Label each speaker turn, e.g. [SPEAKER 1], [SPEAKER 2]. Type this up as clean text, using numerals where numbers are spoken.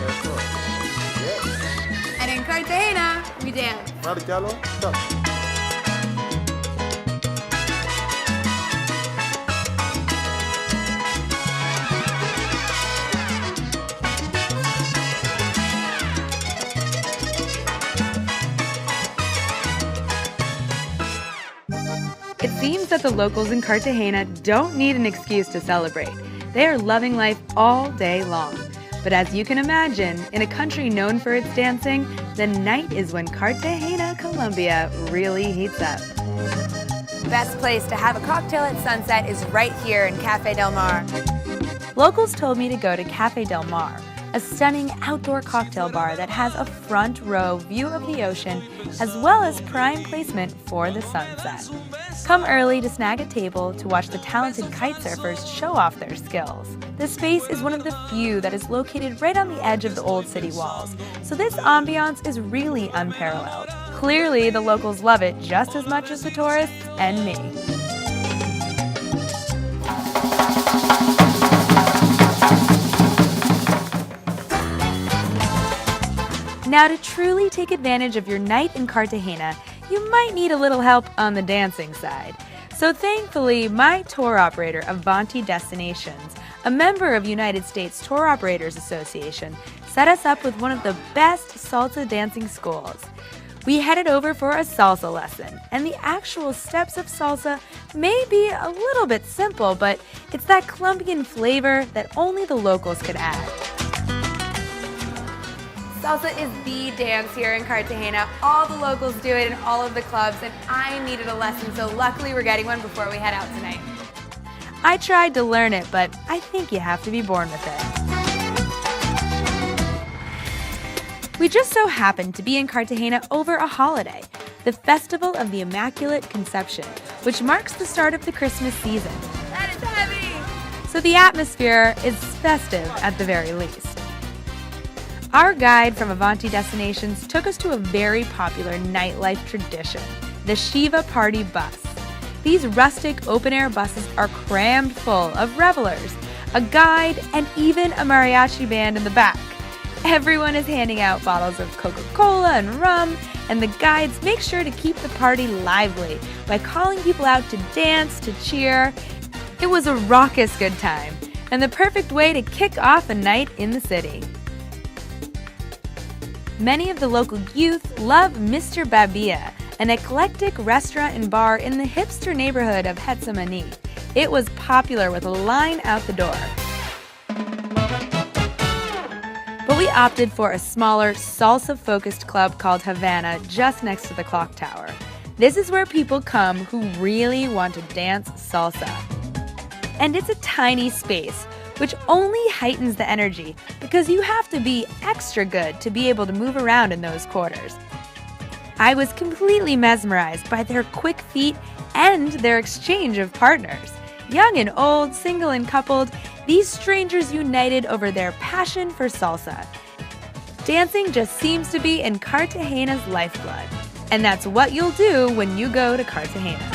[SPEAKER 1] Yes.
[SPEAKER 2] And in Cartagena, we dance.
[SPEAKER 1] Márcalo. Stop.
[SPEAKER 3] It seems that the locals in Cartagena don't need an excuse to celebrate. They are loving life all day long. But as you can imagine, in a country known for its dancing, the night is when Cartagena, Colombia really heats up.
[SPEAKER 2] Best place to have a cocktail at sunset is right here in Cafe Del Mar.
[SPEAKER 3] Locals told me to go to Cafe Del Mar, a stunning outdoor cocktail bar that has a front row view of the ocean as well as prime placement for the sunset. Come early to snag a table to watch the talented kite surfers show off their skills. The space is one of the few that is located right on the edge of the old city walls, so this ambiance is really unparalleled. Clearly, the locals love it just as much as the tourists and me. Now, to truly take advantage of your night in Cartagena, you might need a little help on the dancing side. So thankfully, my tour operator, Avanti Destinations, a member of United States Tour Operators Association, set us up with one of the best salsa dancing schools. We headed over for a salsa lesson, and the actual steps of salsa may be a little bit simple, but it's that Colombian flavor that only the locals could add.
[SPEAKER 2] Salsa is the dance here in Cartagena. All the locals do it in all of the clubs, and I needed a lesson, so luckily we're getting one before we head out tonight.
[SPEAKER 3] I tried to learn it, but I think you have to be born with it. We just so happened to be in Cartagena over a holiday, the Festival of the Immaculate Conception, which marks the start of the Christmas season.
[SPEAKER 2] That is heavy!
[SPEAKER 3] So the atmosphere is festive at the very least. Our guide from Avanti Destinations took us to a very popular nightlife tradition, the Shiva Party Bus. These rustic open-air buses are crammed full of revelers, a guide, and even a mariachi band in the back. Everyone is handing out bottles of Coca-Cola and rum, and the guides make sure to keep the party lively by calling people out to dance, to cheer. It was a raucous good time, and the perfect way to kick off a night in the city. Many of the local youth love Mr. Babia, an eclectic restaurant and bar in the hipster neighborhood of Getsemani. It was popular with a line out the door. But we opted for a smaller, salsa-focused club called Havana just next to the clock tower. This is where people come who really want to dance salsa. And it's a tiny space, which only heightens the energy because you have to be extra good to be able to move around in those quarters. I was completely mesmerized by their quick feet and their exchange of partners. Young and old, single and coupled, these strangers united over their passion for salsa. Dancing just seems to be in Cartagena's lifeblood, and that's what you'll do when you go to Cartagena.